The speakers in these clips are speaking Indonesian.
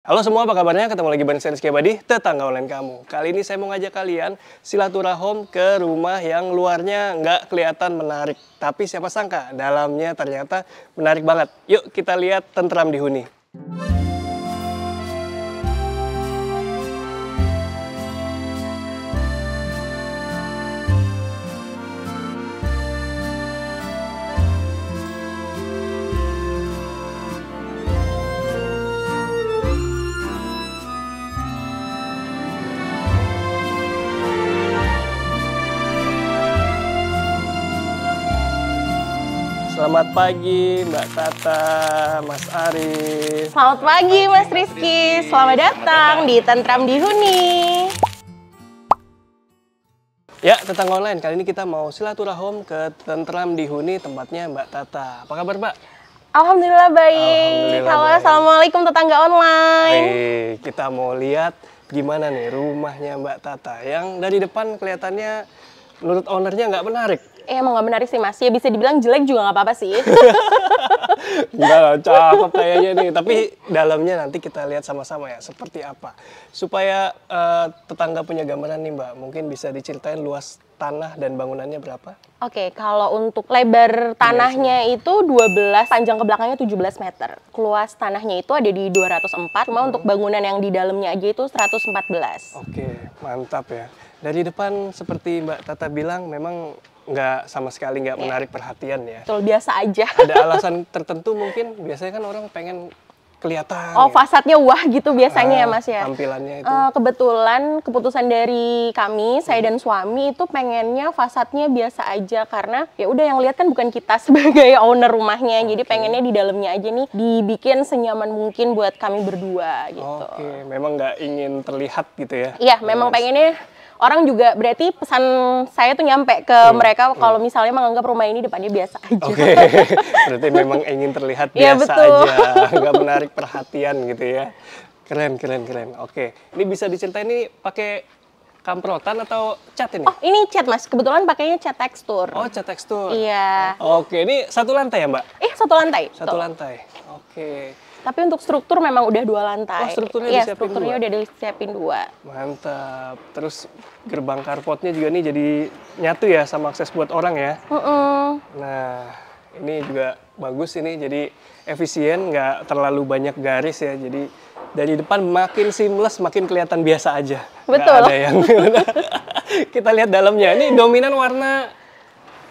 Halo semua, apa kabarnya? Ketemu lagi bareng saya Rizky Abadi, tetangga online kamu. Kali ini saya mau ngajak kalian silaturahim ke rumah yang luarnya nggak kelihatan menarik. Tapi siapa sangka, dalamnya ternyata menarik banget. Yuk kita lihat Tentram di Huni. Selamat pagi Mbak Tata, Mas Arif. Selamat pagi Mas Rizky, selamat datang di Tentram di Huni. Ya, tetangga online, kali ini kita mau silaturahim ke Tentram di Huni, tempatnya Mbak Tata. Apa kabar Mbak? Alhamdulillah baik. Alhamdulillah Halo, baik. assalamualaikum tetangga online. Kita mau lihat gimana nih rumahnya Mbak Tata. Yang dari depan kelihatannya menurut ownernya nggak menarik. Emang nggak menarik sih Mas, ya bisa dibilang jelek juga nggak apa-apa sih. Enggak lah, cakep kayaknya nih. Tapi dalamnya nanti kita lihat sama-sama ya, seperti apa. Supaya tetangga punya gambaran nih Mbak, mungkin bisa diceritain luas tanah dan bangunannya berapa? Oke, kalau untuk lebar tanahnya itu 12, panjang ke belakangnya 17 meter. Luas tanahnya itu ada di 204, cuma untuk bangunan yang di dalamnya aja itu 114. Oke, mantap ya. Dari depan seperti Mbak Tata bilang memang nggak sama sekali nggak menarik perhatian ya. Betul, biasa aja. Ada alasan tertentu mungkin? Biasanya kan orang pengen kelihatan. Oh, ya. fasadnya wah gitu biasanya ya Mas ya. Tampilannya itu. Kebetulan keputusan dari kami, saya dan suami itu pengennya fasadnya biasa aja karena ya udah yang lihat kan bukan kita sebagai owner rumahnya. Jadi pengennya di dalamnya aja nih dibikin senyaman mungkin buat kami berdua gitu. Oke, memang nggak ingin terlihat gitu ya? Iya, memang pengennya orang juga berarti pesan saya tuh nyampe ke mereka kalau misalnya menganggap rumah ini depannya biasa aja. Oke, berarti memang ingin terlihat Iya, biasa betul. aja, nggak menarik perhatian gitu ya. Keren, keren, keren. Oke, ini bisa diceritain ini pakai kamprotan atau cat ini? Oh, ini cat Mas. Kebetulan pakainya cat tekstur. Oh, cat tekstur. Iya. Oke, ini satu lantai ya Mbak? Satu lantai. Satu Tuh. lantai. Oke. Tapi untuk struktur memang udah 2 lantai. Oh, strukturnya Iya, disiapin strukturnya 2? udah disiapin 2. Mantap. Terus gerbang carportnya juga nih jadi nyatu ya sama akses buat orang ya. Nah, ini juga bagus ini, jadi efisien, nggak terlalu banyak garis ya. Jadi dari depan makin seamless, makin kelihatan biasa aja. Nggak Betul. ada yang kita lihat dalamnya. Ini dominan warna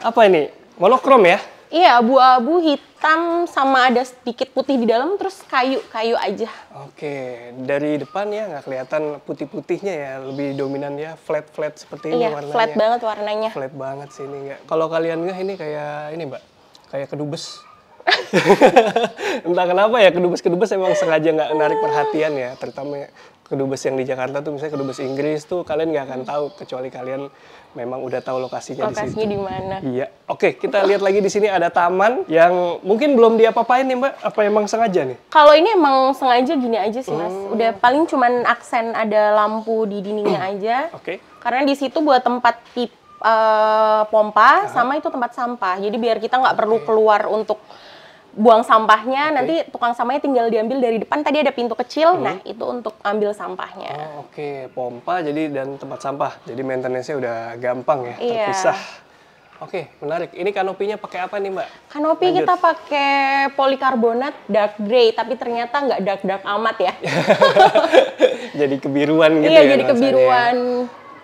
apa ini? Monokrom ya? Iya, abu-abu, hitam, sama ada sedikit putih di dalam, terus kayu aja. Oke, dari depan ya nggak kelihatan putih-putihnya ya, lebih dominan ya flat-flat seperti ini Iya, warnanya. flat banget warnanya. Flat banget sih ini nggak. Kalau kalian nggak ini kayak ini Mbak, kayak kedubes. Entah kenapa ya kedubes emang sengaja nggak menarik perhatian ya, terutama kedubes yang di Jakarta tuh misalnya kedubes Inggris tuh kalian nggak akan tahu kecuali kalian memang udah tahu lokasinya di situ. Lokasinya di mana? Iya. Oke, kita lihat lagi di sini ada taman yang mungkin belum diapa-apain nih Mbak. Apa emang sengaja nih? Kalau ini emang sengaja gini aja sih Mas. Udah paling cuman aksen ada lampu di dindingnya aja. Oke. Karena di situ buat tempat pompa sama itu tempat sampah. Jadi biar kita nggak perlu keluar untuk buang sampahnya, nanti tukang sampahnya tinggal diambil dari depan. Tadi ada pintu kecil, nah itu untuk ambil sampahnya. Oh, oke, pompa jadi dan tempat sampah. Jadi maintenance-nya udah gampang ya, Iya. terpisah. Oke, menarik. Ini kanopinya pakai apa nih, Mbak? Kanopi kita pakai polikarbonat dark grey, tapi ternyata nggak dark amat ya. Jadi kebiruan gitu Iya, ya jadi nuansanya. kebiruan.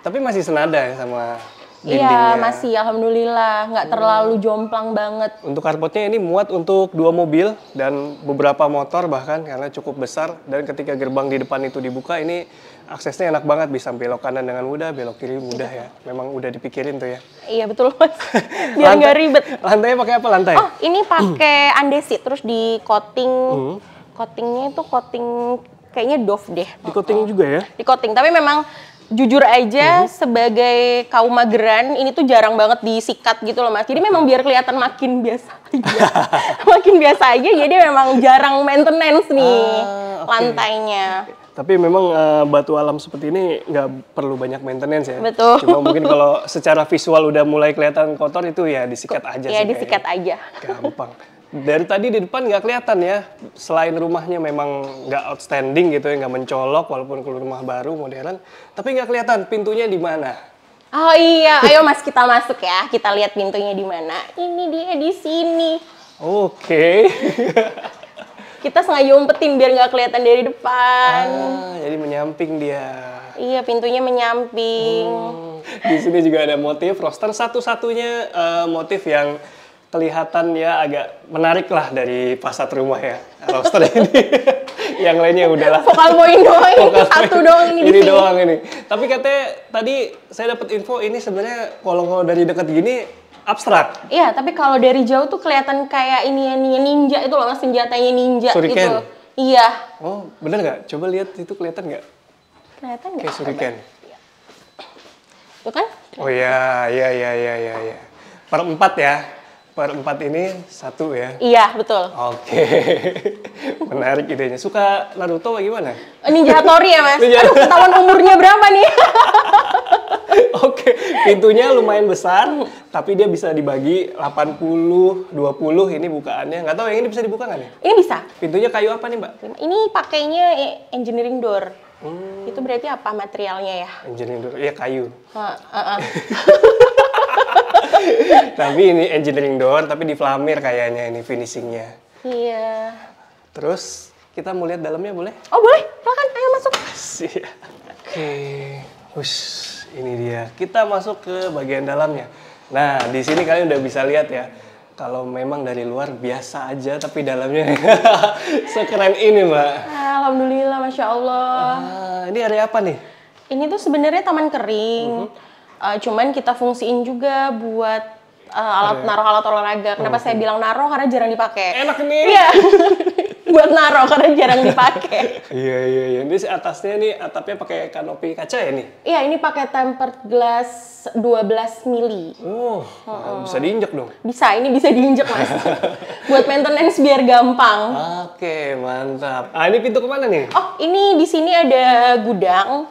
Tapi masih senada ya sama Iya, dindingnya. masih alhamdulillah, nggak terlalu jomplang banget. Untuk carportnya ini muat untuk 2 mobil dan beberapa motor bahkan karena cukup besar. Dan ketika gerbang di depan itu dibuka, ini aksesnya enak banget, bisa belok kanan dengan mudah, belok kiri mudah ya. Memang udah dipikirin tuh ya. Iya betul Mas, biar nggak ribet. Lantainya pakai apa lantai? Oh, ini pakai andesit, terus di coating. Coatingnya itu coating kayaknya Dove deh. Di coating juga ya? Di coating, tapi memang jujur aja sebagai kaum mageran ini tuh jarang banget disikat gitu loh Mas. Jadi memang biar kelihatan makin biasa aja. Makin biasa aja, jadi memang jarang maintenance nih lantainya. Tapi memang batu alam seperti ini nggak perlu banyak maintenance ya. Betul. Cuma mungkin kalau secara visual udah mulai kelihatan kotor itu ya disikat aja Ya sih disikat kayaknya. aja. Gampang. Dari tadi di depan nggak kelihatan ya, selain rumahnya memang nggak outstanding gitu ya, nggak mencolok walaupun rumah baru modern, tapi nggak kelihatan pintunya di mana. Oh iya, ayo Mas kita masuk ya, kita lihat pintunya di mana. Ini dia di sini. Oke. Kita sengaja umpetin biar nggak kelihatan dari depan. Jadi menyamping dia. Iya, pintunya menyamping. Di sini juga ada motif roster, satu-satunya motif yang kelihatan ya agak menarik lah dari fasad rumah ya, roster ini. Yang lainnya udahlah. Vokal point doang, ini satu doang ini di sini. Doang ini. Tapi katanya tadi saya dapat info ini sebenarnya kalau dari dekat gini abstrak. Iya, tapi kalau dari jauh tuh kelihatan kayak ini ninja itu loh Mas, senjatanya ninja Shuriken. gitu. Iya. Oh, bener nggak? Coba lihat itu kelihatan nggak? Kelihatan nggak? Kayak shuriken. Tuh kan? Oh iya. Per 4 ya. Per 4 ini 1 ya. Iya, betul. Oke. Menarik idenya. Suka Naruto bagaimana? Ninja Hattori ya, Mas? Aduh, ketahuan umurnya berapa nih? Oke, pintunya lumayan besar, tapi dia bisa dibagi 80, 20 ini bukaannya. Nggak tahu yang ini bisa dibuka nggak nih? Ini bisa. Pintunya kayu apa nih, Mbak? Ini pakainya engineering door. Itu berarti apa materialnya ya? Engineering door, ya kayu. Heeh. Tapi ini engineering door, tapi di flamir kayaknya ini finishingnya. Iya. Terus kita mau lihat dalamnya boleh? Oh boleh, silakan, ayo masuk. Siap. Oke, ini dia. Kita masuk ke bagian dalamnya. Nah, di sini kalian udah bisa lihat ya. Kalau memang dari luar biasa aja, tapi dalamnya sekeren ini, Mbak. Alhamdulillah, Masya Allah. Ini area apa nih? Ini tuh sebenarnya taman kering. Cuman kita fungsiin juga buat naruh alat olahraga. Kenapa saya bilang naruh? Karena jarang dipakai. Enak nih. Iya. Buat naruh karena jarang dipakai. Iya. Ini atasnya nih atapnya pakai kanopi kaca ya nih? Iya, ini pakai tempered glass 12 mili. Oh, bisa diinjek dong? Bisa, ini bisa diinjek Mas. Buat maintenance biar gampang. Oke, mantap. Ini pintu kemana nih? Oh, ini di sini ada gudang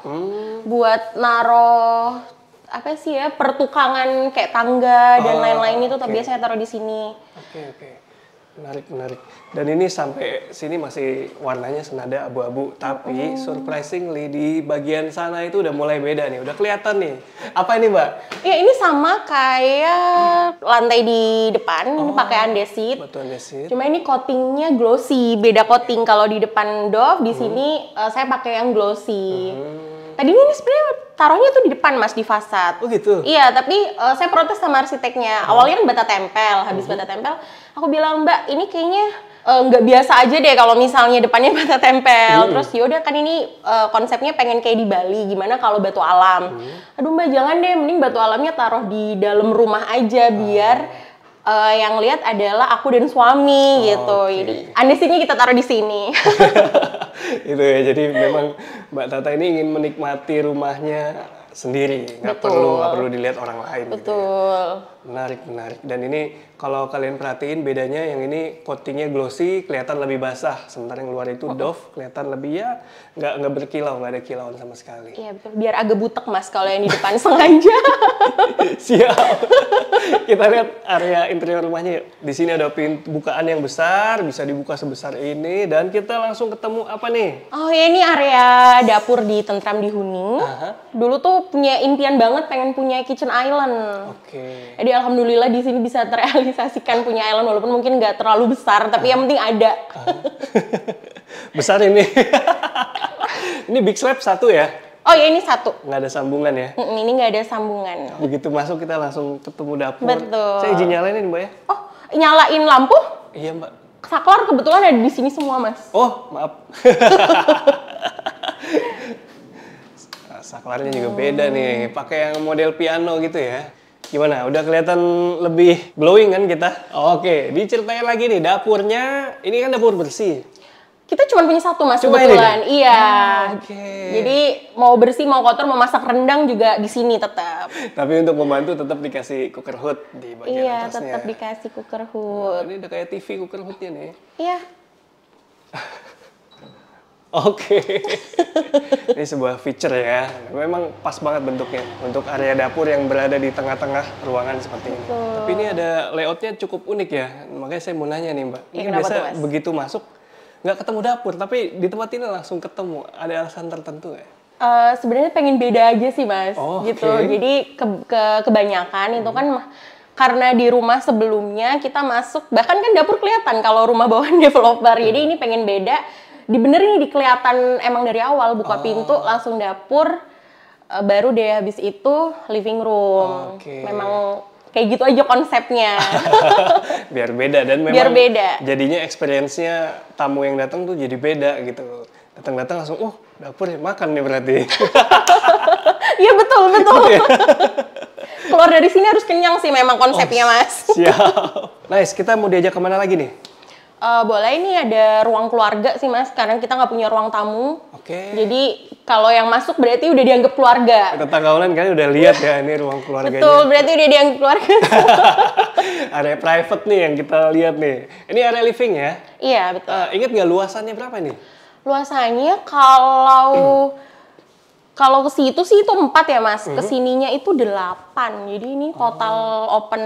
buat naruh apa sih ya, pertukangan kayak tangga dan lain-lain itu biasanya taruh di sini. Oke. Menarik. Dan ini sampai sini masih warnanya senada abu-abu, tapi surprisingly di bagian sana itu udah mulai beda nih, udah kelihatan nih. Apa ini, Mbak? Ya, ini sama kayak lantai di depan, ini pakai andesit. Batu andesit. Cuma ini coatingnya glossy, beda coating. Kalau di depan Dove, di sini saya pakai yang glossy. Tadinya ini sebenarnya taruhnya tuh di depan Mas, di fasad. Oh gitu? Iya, tapi saya protes sama arsiteknya. Awalnya kan bata tempel, habis bata tempel, aku bilang, Mbak, ini kayaknya nggak biasa aja deh kalau misalnya depannya bata tempel. Terus yaudah kan ini konsepnya pengen kayak di Bali, gimana kalau batu alam? Aduh Mbak, jangan deh, mending batu alamnya taruh di dalam rumah aja biar yang lihat adalah aku dan suami gitu. Jadi andesitnya kita taruh di sini. Itu ya, jadi memang Mbak Tata ini ingin menikmati rumahnya sendiri, nggak perlu dilihat orang lain. Betul. Gitu ya. Menarik. Dan ini kalau kalian perhatiin bedanya, yang ini coatingnya glossy, kelihatan lebih basah, sementara yang luar itu Dove kelihatan lebih ya nggak berkilau, nggak ada kilauan sama sekali. Iya betul, biar agak butek Mas kalau yang di depan sengaja. Siap. Kita lihat area interior rumahnya yuk. Di sini ada pintu bukaan yang besar, bisa dibuka sebesar ini, dan kita langsung ketemu apa nih? Oh ya, ini area dapur di Tentram di Huning. Dulu tuh punya impian banget pengen punya kitchen island. Oke. Jadi alhamdulillah di sini bisa terrealisasikan punya island, walaupun mungkin nggak terlalu besar, tapi yang penting ada. Besar ini. Ini big slab 1 ya? Oh ya, ini 1. Nggak ada sambungan ya? Ini nggak ada sambungan. Begitu masuk kita langsung ketemu dapur. Betul. Saya izin nyalain ini, Mbak ya? Oh, nyalain lampu? Iya, Mbak. Saklar kebetulan ada di sini semua, Mas. Oh, maaf. Saklarnya juga beda nih, pakai yang model piano gitu ya. Gimana? Udah kelihatan lebih glowing kan kita? Oke, diceritain lagi nih dapurnya. Ini kan dapur bersih. Kita cuma punya 1 Mas, Cuma kebetulan. ini? Iya. Oke. Jadi mau bersih, mau kotor, mau masak rendang juga di sini tetap. Tapi untuk membantu tetap dikasih cooker hood di bagian Iya, atasnya. tetap dikasih cooker Oh, hood. ini udah kayak TV cooker hoodnya nih. Iya. Oke. Ini sebuah feature ya. Memang pas banget bentuknya untuk area dapur yang berada di tengah-tengah ruangan seperti ini. Tapi ini ada layoutnya cukup unik ya. Makanya saya mau nanya nih Mbak. Ini biasa begitu masuk nggak ketemu dapur, tapi di tempat ini langsung ketemu. Ada alasan tertentu ya? Sebenarnya pengen beda aja sih Mas, gitu. Jadi kebanyakan itu kan karena di rumah sebelumnya kita masuk, bahkan kan dapur kelihatan kalau rumah bawaan developer. Jadi ini pengen beda, dibenerin nih, kelihatan emang dari awal buka pintu langsung dapur, baru deh habis itu living room. Memang kayak gitu aja konsepnya. Biar beda dan memang jadinya experience-nya tamu yang datang tuh jadi beda gitu. Datang-datang langsung, dapur ya, makan nih berarti. Iya betul. Keluar dari sini harus kenyang sih memang konsepnya Mas. Siap. Nice, kita mau diajak kemana lagi nih? Boleh, ini ada ruang keluarga sih Mas, karena kita nggak punya ruang tamu. Jadi kalau yang masuk berarti udah dianggap keluarga. Tetangga online kan udah lihat ya ini ruang keluarganya. Betul, berarti udah dianggap keluarga. Area private nih yang kita lihat nih. Ini area living ya? Iya, betul. Ingat nggak luasannya berapa nih? Luasannya kalau ke situ sih itu 4 ya Mas, kesininya itu 8. Jadi ini total open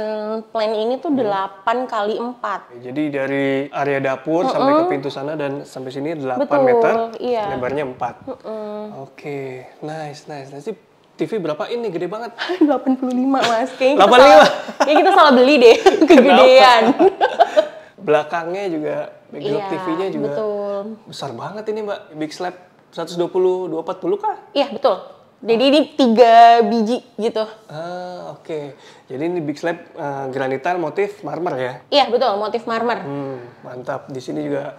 plan ini tuh 8 kali 4. Jadi dari area dapur sampai ke pintu sana dan sampai sini 8 meter, lebarnya 4. Oke, nice. Nanti TV berapa ini? Gede banget. 85 Mas, kayaknya kita salah beli deh, kegedean. Belakangnya juga, backdrop TV-nya juga besar banget ini Mbak, big slab. 120, 240 kah? Iya, betul. Jadi ini 3 biji gitu. Oke. Jadi ini big slab granitan motif marmer ya? Iya, betul. Motif marmer. Mantap. Di sini juga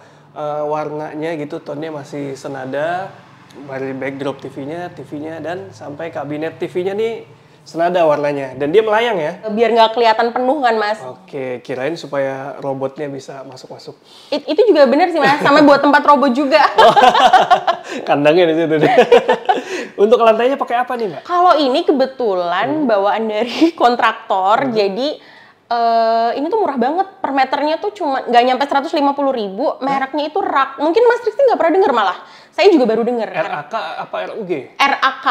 warnanya gitu, tonnya masih senada. Dari backdrop TV-nya, dan sampai kabinet TV-nya nih senada warnanya. Dan dia melayang ya? Biar nggak kelihatan penuh kan, Mas. Oke, kirain supaya robotnya bisa masuk-masuk. Itu juga benar sih, Mas. Sama buat tempat robot juga. Kandangnya di situ deh. Untuk lantainya pakai apa nih, Mbak? Kalau ini kebetulan bawaan dari kontraktor, jadi ini tuh murah banget. Per meternya tuh cuma nggak nyampe 150.000. Mereknya itu RAK. Mungkin Mas Triksi nggak pernah denger malah. Saya juga baru denger. RAK apa RUG? RAK.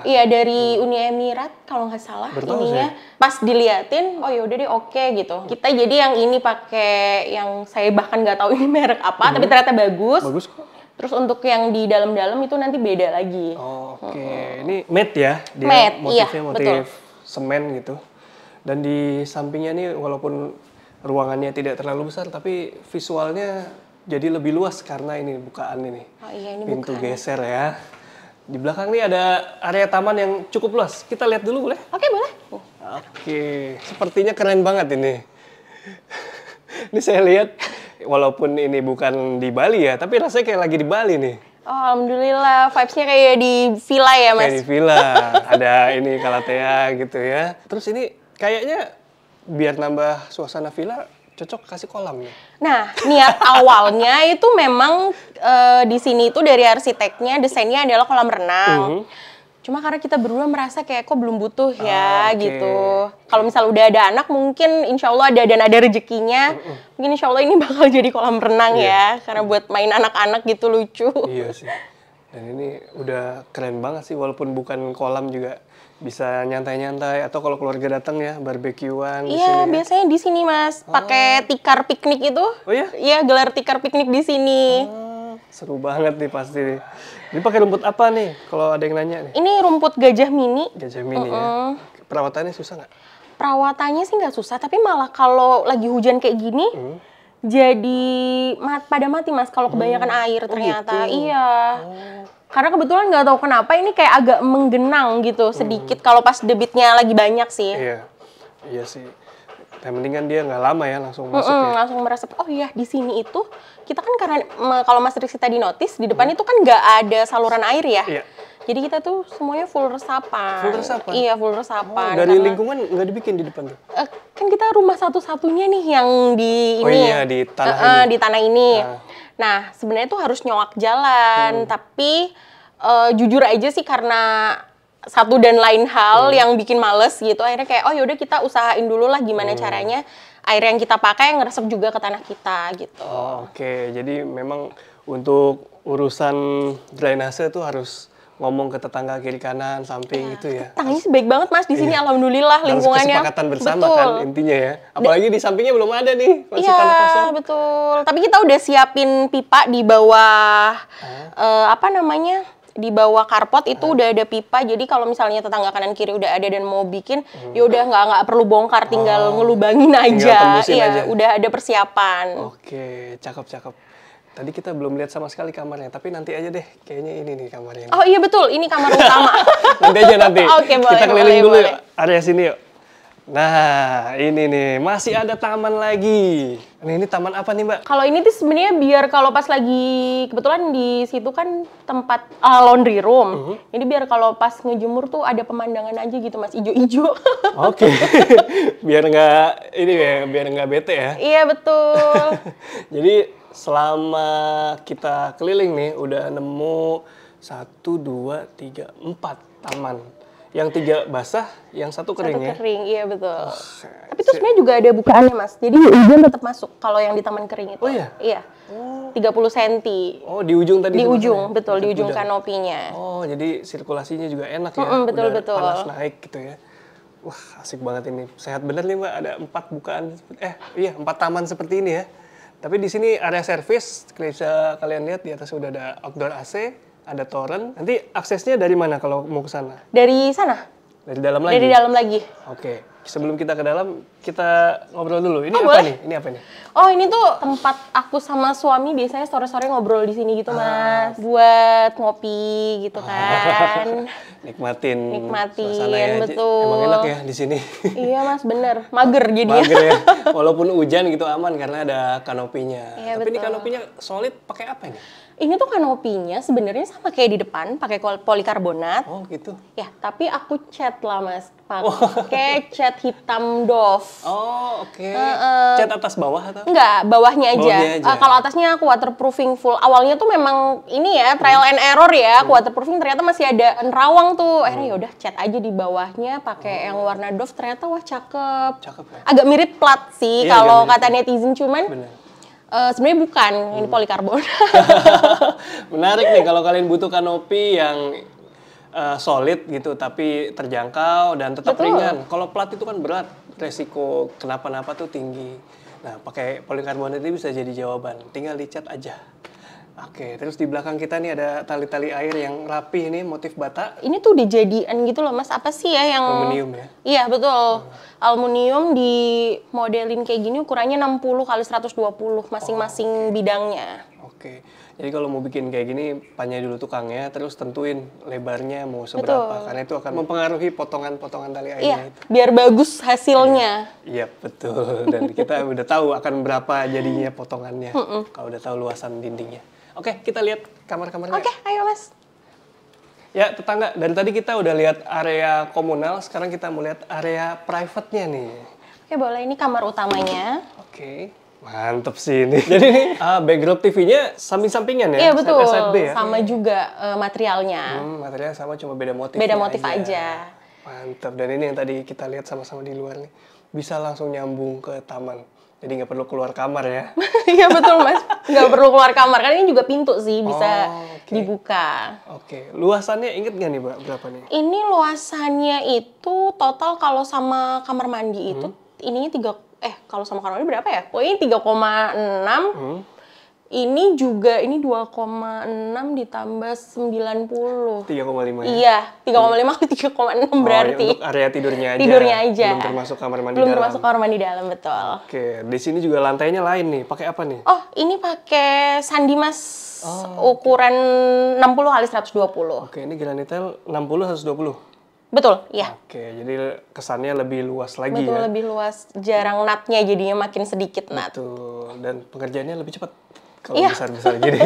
Iya, dari Uni Emirat kalau nggak salah. Ininya pas diliatin, oh ya udah deh, oke gitu. Kita jadi yang ini pakai yang saya bahkan nggak tahu ini merek apa, tapi ternyata bagus. Bagus kok. Terus untuk yang di dalam-dalam itu nanti beda lagi. Oke. Ini matte ya? Dia matte, motifnya motif betul. semen gitu. Dan di sampingnya nih walaupun ruangannya tidak terlalu besar, tapi visualnya jadi lebih luas karena ini bukaan ini. Oh iya, ini pintu bukaan. Geser ya. Di belakang nih ada area taman yang cukup luas. Kita lihat dulu boleh? Oke, boleh. Oke, sepertinya keren banget ini. Ini saya lihat, walaupun ini bukan di Bali ya, tapi rasanya kayak lagi di Bali nih. Oh, alhamdulillah, vibes-nya kayak di villa ya, Mas? Kayak di villa, ada ini Kalatea gitu ya. Terus ini kayaknya biar nambah suasana villa, cocok kasih kolam nih. Nah, niat awalnya itu memang di sini itu dari arsiteknya, desainnya adalah kolam renang. Cuma karena kita berdua merasa kayak kok belum butuh ya gitu. Kalau misal udah ada anak mungkin insya Allah ada rezekinya. Mungkin insya Allah ini bakal jadi kolam renang ya. Karena buat main anak-anak gitu lucu. Iya sih. Dan ini udah keren banget sih walaupun bukan kolam juga bisa nyantai-nyantai. Atau kalau keluarga datang ya barbekyuan di sini. Iya, biasanya di sini Mas. Pakai tikar piknik itu. Oh iya? Iya, gelar tikar piknik di sini. Seru banget nih pasti. Ini pakai rumput apa nih? Kalau ada yang nanya nih. Ini rumput gajah mini. Gajah mini ya. Perawatannya susah nggak? Perawatannya sih nggak susah, tapi malah kalau lagi hujan kayak gini, jadi pada mati Mas kalau kebanyakan air ternyata. Gitu. Iya. Karena kebetulan nggak tahu kenapa ini kayak agak menggenang gitu sedikit kalau pas debitnya lagi banyak sih. Iya sih. Yang penting kan dia nggak lama ya langsung masuk ya. Langsung meresap. Oh iya, di sini itu kita kan karena kalau Mas Triksi tadi notice di depan itu kan nggak ada saluran air ya. Iya. Jadi kita tuh semuanya full resapan. Full resapan? Iya, full resapan. Dari lingkungan nggak dibikin di depan tuh? Kan kita rumah satu-satunya nih yang di ini. Oh iya, di tanah ini. Di tanah ini. Nah, sebenarnya tuh harus nyowak jalan. Tapi jujur aja sih karena satu dan lain hal yang bikin males gitu. Akhirnya kayak, oh yaudah kita usahain dulu lah gimana caranya air yang kita pakai ngeresep juga ke tanah kita gitu. Oke, jadi memang untuk urusan drainase tuh harus ngomong ke tetangga kiri kanan, samping gitu ya. Tetangganya sih baik banget Mas di sini, alhamdulillah lingkungannya. Harus kesepakatan bersama kan intinya ya. Apalagi di sampingnya belum ada nih, masih tanah kosong. Iya, betul. Tapi kita udah siapin pipa di bawah di bawah karpot itu udah ada pipa. Jadi kalau misalnya tetangga kanan kiri udah ada dan mau bikin, ya udah nggak perlu bongkar, tinggal ngelubangin aja. Iya, aja. Udah ada persiapan. Oke, cakep. Tadi kita belum lihat sama sekali kamarnya, tapi nanti aja deh. Kayaknya ini nih kamarnya. Oh iya betul, ini kamar utama. nanti. Oke, boleh, kita keliling dulu boleh. Yuk, area sini yuk. Nah, ini nih, masih ada taman lagi. Ini taman apa nih, Mbak? Kalau ini tuh sebenarnya biar kalau pas lagi, kebetulan di situ kan tempat laundry room. Ini biar kalau pas ngejemur tuh ada pemandangan aja gitu Mas, ijo-ijo. Oke. biar nggak bete ya. Iya, betul. Jadi selama kita keliling nih, udah nemu 1, 2, 3, 4 taman. Yang 3 basah, yang 1 kering ya? 1 kering, iya betul. Tapi itu sebenarnya juga ada bukaannya Mas, jadi hujan tetap masuk kalau yang di taman kering itu. Oh iya? Iya, 30 cm. Oh, di ujung tadi? Di ujung, betul, di ujung kanopinya. Oh, jadi sirkulasinya juga enak ya? Betul. Panas naik gitu ya? Wah, asik banget ini. Sehat bener nih Mbak, ada 4 bukaan, 4 taman seperti ini ya. Tapi di sini area servis, bisa kalian lihat di atas udah ada outdoor AC, ada toren. Nanti aksesnya dari mana kalau mau ke sana? Dari sana? Dari dalam lagi? Dari dalam lagi. Oke, sebelum kita ke dalam, kita ngobrol dulu. Ini apa boleh. nih? Ini apa nih? Oh, ini tuh tempat aku sama suami biasanya sore-sore ngobrol di sini gitu Mas. Buat ngopi gitu kan. Nikmatin suasananya. Betul. Emang enak ya di sini. Iya Mas, bener. Mager jadinya. Mager ya. Walaupun hujan gitu aman karena ada kanopinya. Iya, Tapi betul. ini kanopinya solid pakai apa ini? Ini tuh kanopinya sebenarnya sama kayak di depan, pakai polikarbonat. Oh gitu. Ya, tapi aku cat lah Mas, pakai cat hitam doff. Oh oke. Cat atas bawah atau? Enggak, bawahnya aja. Bawahnya aja. Kalau atasnya aku waterproofing full. Awalnya tuh memang ini ya trial and error ya, aku waterproofing ternyata masih ada nerawang tuh. Akhirnya yaudah cat aja di bawahnya, pakai yang warna doff. Ternyata wah cakep. Cakep ya. Agak mirip plat sih Iya, kalau agak kata netizen, cuman Bener. sebenarnya bukan, ini polikarbonat. Menarik nih kalau kalian butuh kanopi yang solid gitu tapi terjangkau dan tetap ringan. Kalau plat itu kan berat, resiko kenapa-napa tuh tinggi. Nah, pakai polikarbonat ini bisa jadi jawaban. Tinggal dicat aja. Oke, terus di belakang kita nih ada tali-tali air yang rapi ini, motif bata. Ini tuh dijadian gitu loh Mas, apa sih ya yang... Aluminium ya? Iya betul, aluminium di modelin kayak gini ukurannya 60 kali 120 masing-masing bidangnya. Oke, jadi kalau mau bikin kayak gini, tanya dulu tukangnya, terus tentuin lebarnya mau seberapa. Karena itu akan mempengaruhi potongan-potongan tali airnya Iya, itu. biar bagus hasilnya. Iya, betul. Dan kita udah tahu akan berapa jadinya potongannya, kalau udah tahu luasan dindingnya. Oke, kita lihat kamar-kamarnya. Oke, ayo Mas. Ya, tetangga, dari tadi kita udah lihat area komunal, sekarang kita mau lihat area private-nya nih. Oke, boleh. Ini kamar utamanya. Oke, mantep sih ini. Jadi ini background TV-nya samping-sampingan ya? Iya betul, SSD ya? sama juga materialnya. Materialnya sama, cuma beda motif. Beda motif aja. Mantap, dan ini yang tadi kita lihat sama-sama di luar nih. Bisa langsung nyambung ke taman. Jadi nggak perlu keluar kamar ya? Iya betul Mas, nggak perlu keluar kamar. Karena ini juga pintu sih, bisa dibuka. Oke, luasannya inget nggak nih Mbak, berapa nih? Ini luasannya itu total kalau sama kamar mandi itu, ininya kalau sama kamar mandi berapa ya? Pokoknya 3,6. Ini juga, ini 2,6 ditambah 90. 3,5 ya? Iya, 3,5 ke 3,6 berarti. Untuk area tidurnya aja? Tidurnya aja. Belum termasuk kamar mandi Belum dalam? termasuk kamar mandi dalam, betul. Oke, di sini juga lantainya lain nih. Pakai apa nih? Oh, ini pakai sandi mas ukuran 60 kali 120. Oke, ini granitel 60-120? Betul, iya. Oke, jadi kesannya lebih luas lagi Betul, ya? lebih luas. Jarang natnya jadinya makin sedikit nat. Betul, dan pengerjaannya lebih cepat. Kalau Iya. besar-besar gini.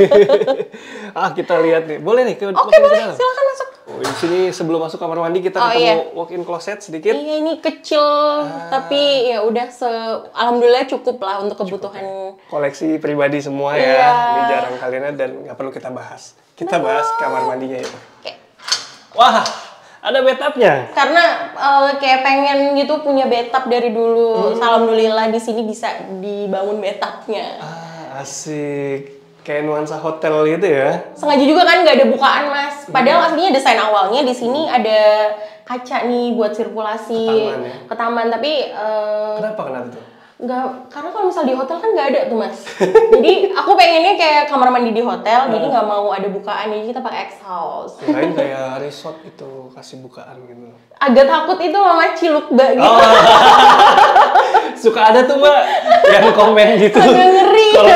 Kita lihat nih. Boleh nih Oke, makin ke boleh. dalam? Silakan masuk. Oh, di sini sebelum masuk kamar mandi kita ketemu walk-in closet sedikit. Iya, ini kecil tapi ya udah alhamdulillah cukup lah untuk kebutuhan. Koleksi pribadi semua ya. Iya. Ini jarang kalian lihat dan nggak perlu kita bahas. Kita bahas kamar mandinya ya. Oke. Wah, ada bathtubnya. Karena kayak pengen gitu punya bathtub dari dulu. Alhamdulillah di sini bisa dibangun bathtubnya. Asik. Kayak nuansa hotel gitu ya. Sengaja juga kan nggak ada bukaan Mas. Padahal aslinya desain awalnya di sini ada kaca nih buat sirkulasi ke taman. Tapi Kenapa tuh? nggak, karena kalau misal di hotel kan nggak ada tuh Mas. Jadi aku pengennya kayak kamar mandi di hotel, jadi nggak mau ada bukaan. Jadi kita pakai exhaust. Kirain kayak resort itu kasih bukaan gitu. Agak takut itu Mama Cilukba gitu. Suka ada tuh Mbak yang komen gitu. Agak ngeri Kalau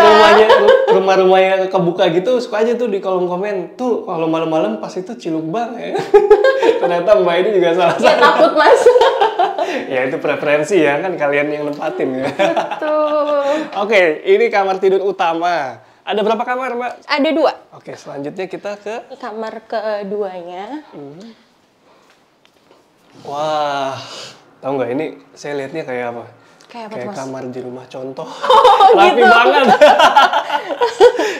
rumah-rumahnya kebuka gitu, suka aja tuh di kolom komen. Tuh kalau malam-malam pas itu Cilukba ya. Ternyata Mbak ini juga salah satu. Ya takut Mas. Ya itu preferensi ya, kan kalian yang nempatin ya. Betul. Oke, ini kamar tidur utama. Ada berapa kamar Mbak? Ada 2. Oke, selanjutnya kita ke Ini kamar keduanya. Wah, tahu nggak ini saya lihatnya kayak apa? Kayak apa Kayak Mas? kamar di rumah contoh. Rapi gitu. banget.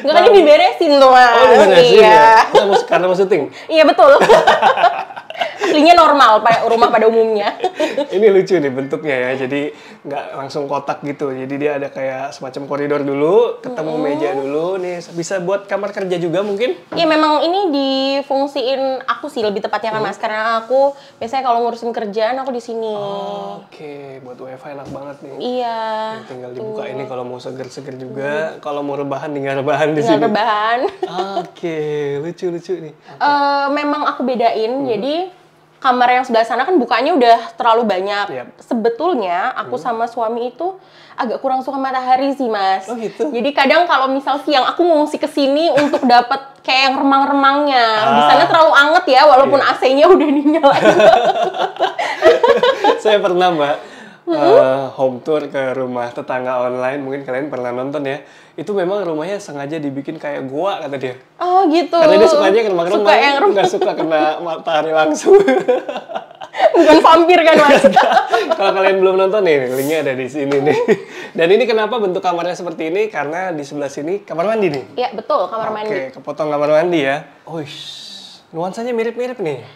Nggak kan ini diberesin tuh Mas. Oh, diberesin Iya. ya? Karena mau syuting? Iya betul. Aslinya normal rumah pada umumnya. Ini lucu nih bentuknya ya, jadi nggak langsung kotak gitu. Jadi dia ada kayak semacam koridor dulu, ketemu meja dulu. Nih bisa buat kamar kerja juga mungkin? Iya memang ini difungsiin aku sih lebih tepatnya kan Mas, karena aku biasanya kalau ngurusin kerjaan aku di sini. Oke, buat WiFi enak banget nih. Iya. Ya, tinggal dibuka ini kalau mau seger-seger juga. Kalau mau rebahan tinggal rebahan di Tinggal sini. rebahan. Oke, lucu-lucu nih. Memang aku bedain, jadi kamar yang sebelah sana kan bukanya udah terlalu banyak. Yap. Sebetulnya aku sama suami itu agak kurang suka matahari sih Mas. Oh gitu? Jadi kadang kalau misal siang aku ngungsi ke sini untuk dapat kayak yang remang-remangnya. Di sana terlalu anget ya, walaupun AC-nya udah dinyalain. Saya pernah Mbak home tour ke rumah tetangga online, mungkin kalian pernah nonton ya. Itu memang rumahnya sengaja dibikin kayak gua kata dia. Oh gitu. Karena dia sukanya remang-remang, Suka yang nggak suka kena matahari langsung. Bukan vampir kan Mas? Kalau kalian belum nonton nih, linknya ada di sini nih. Dan ini kenapa bentuk kamarnya seperti ini? Karena di sebelah sini kamar mandi nih. Iya betul, kamar mandi. Oke, kepotong kamar mandi ya. Nuansanya mirip-mirip nih.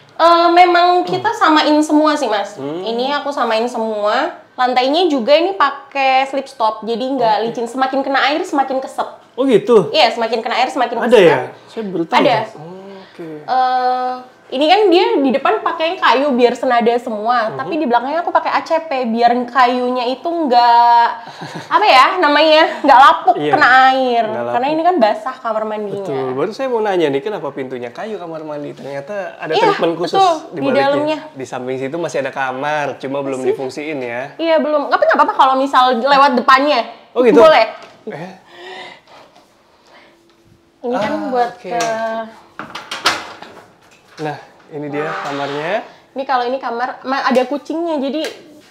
Memang kita samain semua sih Mas. Ini aku samain semua. Lantainya juga ini pakai slip stop, jadi nggak licin. Semakin kena air semakin kesep. Oh gitu? Iya, semakin kena air semakin Ada kesep. ya? Saya baru tahu. Ada. Oke. Ini kan dia di depan pakai kayu biar senada semua, tapi di belakangnya aku pakai ACP biar kayunya itu nggak apa ya namanya nggak lapuk Iya, kena air. nggak lapuk. Karena ini kan basah kamar mandinya. Betul. Baru saya mau nanya nih, kenapa pintunya kayu kamar mandi? Ternyata ada Iya, treatment khusus betul, di di baliknya. dalamnya. Di samping situ masih ada kamar, cuma belum difungsiin ya. Iya belum. Tapi nggak apa-apa kalau misal lewat depannya. Oh gitu? Boleh. Eh, Ini kan buat oke. ke. Nah, ini dia kamarnya. Ini kalau ini kamar ada kucingnya jadi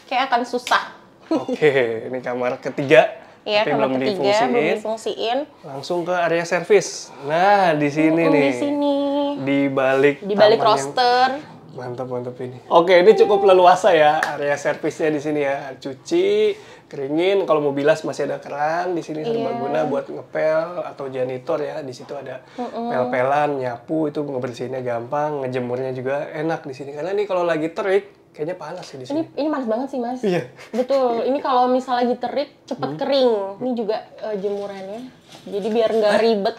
kayak akan susah. Oke, ini kamar ketiga. Iya, tapi kamar belum ketiga belum difungsiin. difungsiin. Langsung ke area servis. Nah, di sini nih. Di sini. Di balik Di balik taman yang- roster. Mantap ini. Oke, ini cukup leluasa ya area servisnya di sini ya. Cuci, keringin, kalau mau bilas masih ada keran di sini serbaguna buat ngepel atau janitor ya. Di situ ada pel-pelan, nyapu itu ngebersihinnya gampang, ngejemurnya juga enak di sini. Karena ini kalau lagi terik kayaknya panas sih di sini. Ini panas banget sih Mas. Iya. Betul. Ini kalau misal lagi terik cepet kering. Ini juga jemurannya. Jadi biar nggak ribet.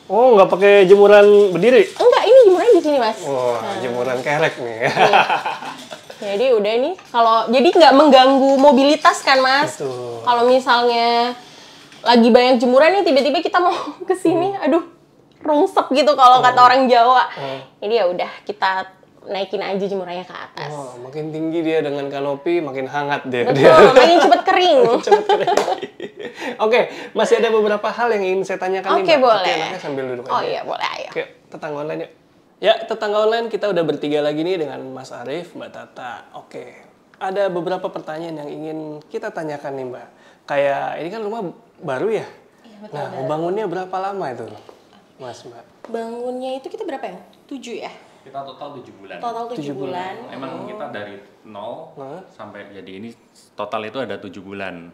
Oh, nggak pakai jemuran berdiri? Enggak, ini jemurannya di sini Mas. Wah, jemuran kerek nih. Jadi udah ini kalau jadi nggak mengganggu mobilitas kan Mas. Betul. Kalau misalnya lagi banyak jemuran nih tiba-tiba kita mau ke sini, aduh rungsep gitu kalau kata orang Jawa. Jadi ya udah kita naikin aja jemurannya ke atas. Oh, makin tinggi dia dengan kanopi, makin hangat dia. Betul, makin cepet kering. Cepet kering. Oke, masih ada beberapa hal yang ingin saya tanyakan nih, Oke, Mbak. boleh. Enaknya sambil duduk aja. Oh iya, boleh ayo. Oke, tetangga online yuk. Ya, tetangga online kita udah bertiga lagi nih dengan Mas Arief, Mbak Tata. Oke, ada beberapa pertanyaan yang ingin kita tanyakan nih, Mbak. Kayak ini kan rumah baru ya? Iya, betul. Nah, bangunnya berapa lama itu, Mas, Mbak? Bangunnya itu kita berapa ya? 7 ya? Kita total 7 bulan. Total 7 bulan. Emang kita dari 0 sampai jadi ini total itu ada 7 bulan.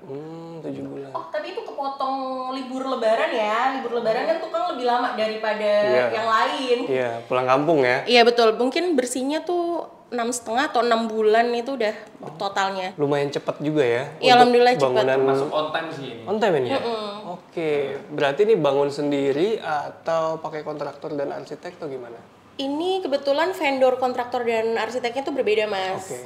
7 bulan. Oh, tapi itu kepotong libur lebaran ya. Libur lebaran kan tukang lebih lama daripada Iya. yang lain. Iya, pulang kampung ya. Iya betul, mungkin bersihnya tuh 6,5 atau 6 bulan itu udah totalnya. Lumayan cepat juga ya. Iya, untuk alhamdulillah cepat. bangunan Masuk on time sih ini. on time ini ya? Oke, berarti ini bangun sendiri atau pakai kontraktor dan arsitek atau gimana? Ini kebetulan vendor kontraktor dan arsiteknya tuh berbeda, Mas. Oke.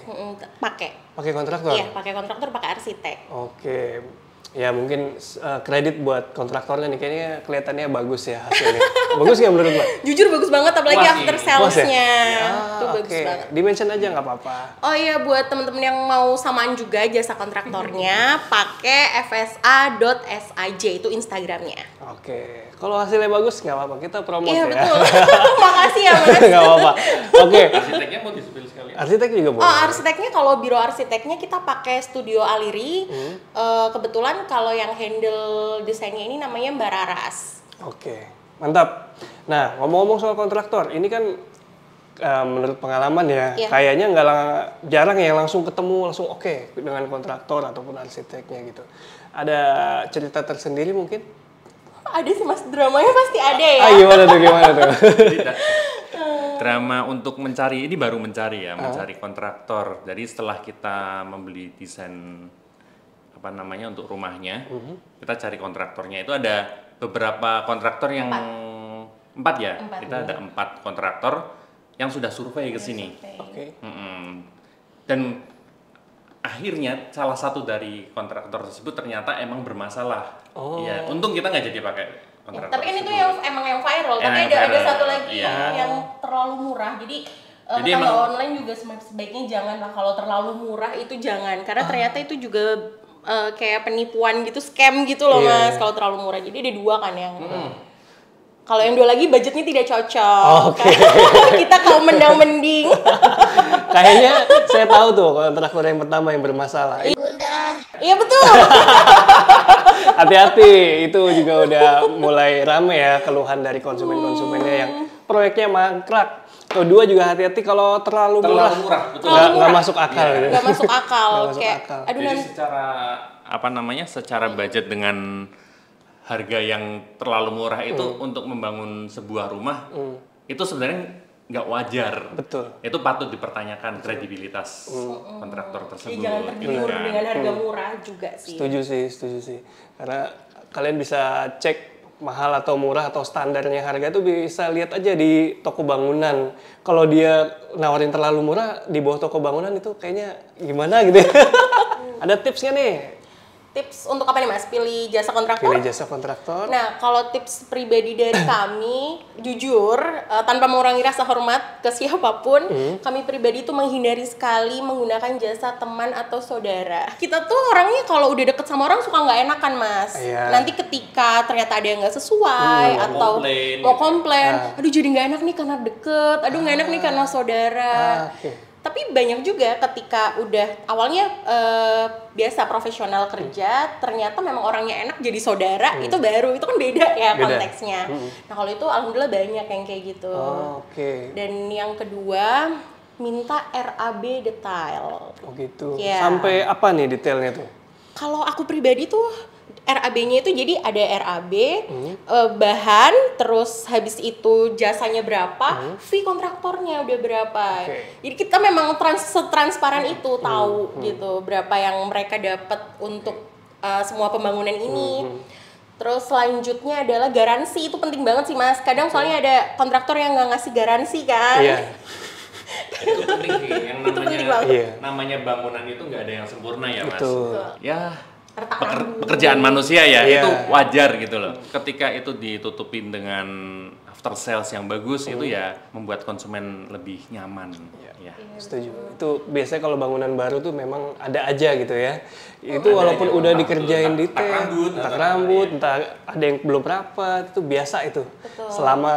Pakai kontraktor? Iya, pakai kontraktor, pakai arsitek. Oke. Ya mungkin kredit buat kontraktornya nih, kayaknya kelihatannya bagus ya hasilnya. Bagus nggak menurut Mbak? Jujur bagus banget, apalagi Puas after sih. sales-nya. Itu Oke. bagus banget. Dimention aja nggak apa-apa. Oh iya, buat temen-temen yang mau samaan juga jasa kontraktornya, pakai fsa.saj, itu Instagramnya. Oke. Kalau hasilnya bagus nggak apa-apa, kita promote Iya, ya. betul. Makasih ya, Mas. Nggak apa-apa. Oke. Arsiteknya mau di-spill sekali. Arsitek juga boleh. Oh, arsiteknya kalau biro arsiteknya kita pakai Studio Aliri. Kebetulan kalau yang handle desainnya ini namanya Mbak Raras. Oke, mantap. Nah, ngomong-ngomong soal kontraktor, ini kan menurut pengalaman ya, Iya. kayaknya jarang ya langsung ketemu langsung oke dengan kontraktor ataupun arsiteknya gitu. Ada cerita tersendiri mungkin? Ada sih Mas, dramanya pasti ada ya. Gimana tuh? Jadi, drama untuk mencari, ini baru mencari ya, mencari kontraktor. Jadi setelah kita membeli desain untuk rumahnya, kita cari kontraktornya. Itu ada beberapa kontraktor yang empat ya. Kita ada 4 kontraktor yang sudah survei ke sini. Oke. Dan akhirnya salah satu dari kontraktor tersebut ternyata emang bermasalah. Ya, untung kita nggak jadi pakai kontraktor. Tapi kan itu tersebut. yang emang yang viral. Tapi Yang ada viral, satu lagi iya. yang terlalu murah. Jadi Jadi kalau emang- online juga sebaiknya jangan lah. Kalau terlalu murah itu jangan. Karena ternyata itu juga kayak penipuan gitu, scam gitu loh Mas. Kalau terlalu murah. Jadi ada 2 kan yang. Kalau yang 2 lagi budgetnya tidak cocok. Oke. Kita kaum mendang-mending. Kayaknya saya tahu tuh kontraktor yang pertama yang bermasalah. Iya betul. Hati-hati, itu juga udah mulai rame ya keluhan dari konsumen-konsumennya yang proyeknya mangkrak. Kedua juga hati-hati kalau terlalu murah, betul. nggak masuk akal. Iya. Gitu. Nggak masuk akal. Nggak masuk Kayak, akal. aduh Jadi nanti. secara budget dengan harga yang terlalu murah itu untuk membangun sebuah rumah itu sebenarnya nggak wajar. Betul. Itu patut dipertanyakan kredibilitas kontraktor tersebut. Jadi jangan gitu tergiur kan. dengan harga murah juga sih. Setuju sih. Karena kalian bisa cek mahal atau murah atau standarnya harga itu bisa lihat aja di toko bangunan. Kalau dia nawarin terlalu murah di bawah toko bangunan itu kayaknya gimana gitu ya. Ada tipsnya nih? Tips untuk apa nih Mas? Pilih jasa kontraktor? Pilih jasa kontraktor. Nah, kalau tips pribadi dari kami, jujur, tanpa mengurangi rasa hormat ke siapapun, kami pribadi itu menghindari sekali menggunakan jasa teman atau saudara. Kita tuh orangnya kalau udah deket sama orang suka nggak enakan, Mas. Iya. Nanti ketika ternyata ada yang nggak sesuai, atau mau komplain, aduh jadi nggak enak nih karena deket, aduh nggak enak nih karena saudara. Oke. Tapi banyak juga ketika udah awalnya biasa profesional kerja, ternyata memang orangnya enak jadi saudara, itu baru, itu kan beda ya Beda. konteksnya. Nah kalau itu alhamdulillah banyak yang kayak gitu. Oke. Dan yang kedua, minta RAB detail. Oh gitu. Iya. Sampai apa nih detailnya tuh? Kalau aku pribadi tuh RAB-nya itu jadi ada RAB, bahan, terus habis itu jasanya berapa, fee kontraktornya udah berapa. Oke. Jadi kita memang transparan itu tahu gitu berapa yang mereka dapat untuk semua pembangunan ini. Terus selanjutnya adalah garansi, itu penting banget sih Mas. Kadang soalnya ada kontraktor yang nggak ngasih garansi kan. Iya. Itu penting sih. Yang Itu penting namanya, banget. Iya. namanya bangunan itu nggak ada yang sempurna ya mas. Betul. Ya Retak rambut. pekerjaan manusia ya Iya. itu wajar gitu loh. Ketika itu ditutupin dengan after sales yang bagus itu ya membuat konsumen lebih nyaman. Ya. Setuju. Itu biasanya kalau bangunan baru tuh memang ada aja gitu ya. Itu Ada walaupun aja, udah entah dikerjain itu detail, entah entah rambut, entah ada yang belum rapat, itu biasa itu. Betul. Selama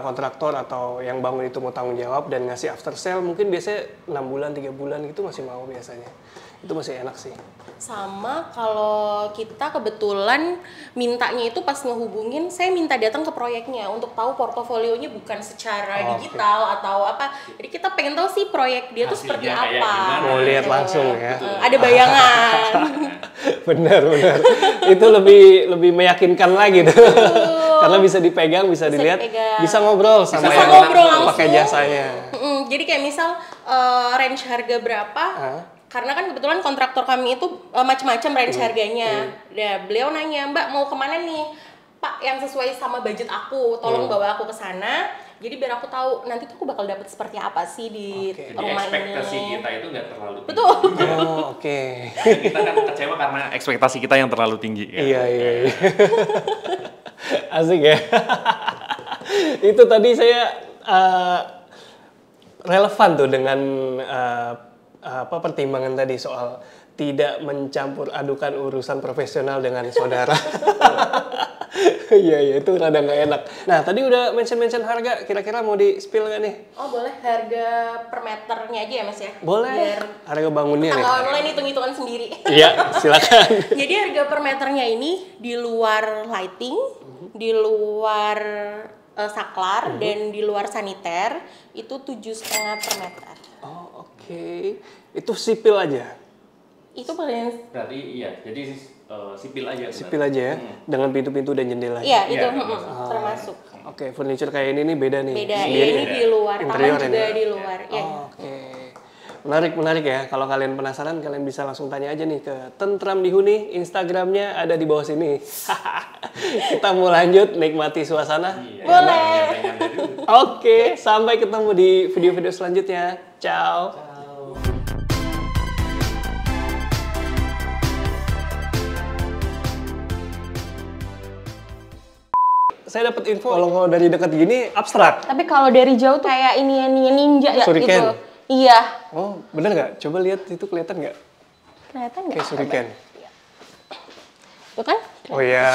kontraktor atau yang bangun itu mau tanggung jawab dan ngasih after sale, mungkin biasanya 6 bulan, 3 bulan gitu masih mau biasanya. Itu masih enak sih. Sama kalau kita kebetulan mintanya itu pas ngehubungin, saya minta datang ke proyeknya untuk tahu portofolionya bukan secara digital atau apa. Jadi kita pengen tahu sih proyek dia tuh seperti Hasilnya kayak apa. gimana. Mau lihat Gitu. langsung ya. Ada bayangan. Benar. Itu lebih meyakinkan lagi tuh. Karena bisa dipegang, bisa dilihat, dipegang. bisa ngobrol sama Bisa yang ngobrol langsung. pakai jasanya. Jadi kayak misal range harga berapa, karena kan kebetulan kontraktor kami itu macam-macam range harganya. Nah, beliau nanya, Mbak mau kemana nih? Pak, yang sesuai sama budget aku, tolong bawa aku ke sana. Jadi biar aku tahu nanti tuh aku bakal dapet seperti apa sih di rumah Jadi ini. ekspektasi kita itu nggak terlalu tinggi. Betul. Oh, oke. Kita kan kecewa karena ekspektasi kita yang terlalu tinggi. Kan? Iya. Asik ya. Itu tadi saya relevan tuh dengan pertimbangan tadi soal tidak mencampur adukan urusan profesional dengan saudara. Iya, itu rada nggak enak. Nah, tadi udah mention harga, kira-kira mau di-spill nggak nih? Oh boleh, harga per meternya aja ya Mas ya? Boleh, Biar harga bangunnya nih. tanggal online hitung-hitungan sendiri. Iya, silakan. Jadi harga per meternya ini di luar lighting, di luar saklar, dan di luar saniter, itu 7,5 per meter. Oh, oke. Itu sipil aja? Itu paling... Berarti iya, jadi sipil aja. Sipil aja ya? Dengan pintu-pintu dan jendela? Iya, itu Iya, termasuk. Oke, furniture kayak ini nih beda nih. Beda, Sendiri ini ya? di luar, Interior taman juga ini? di luar. Ya. Oke. Menarik ya. Kalau kalian penasaran, kalian bisa langsung tanya aja nih ke Tentram Dihuni. Instagramnya ada di bawah sini. Kita mau lanjut nikmati suasana. Iya, Boleh. Oke, sampai ketemu di video-video selanjutnya. Ciao. Saya dapat info kalau dari dekat gini abstrak. Tapi kalau dari jauh tuh kayak ini ninja ya Shuriken. gitu. Iya. Oh, bener nggak? Coba lihat itu kelihatan nggak? Kelihatan nggak? Kayak shuriken. Tuh kan? Oh iya.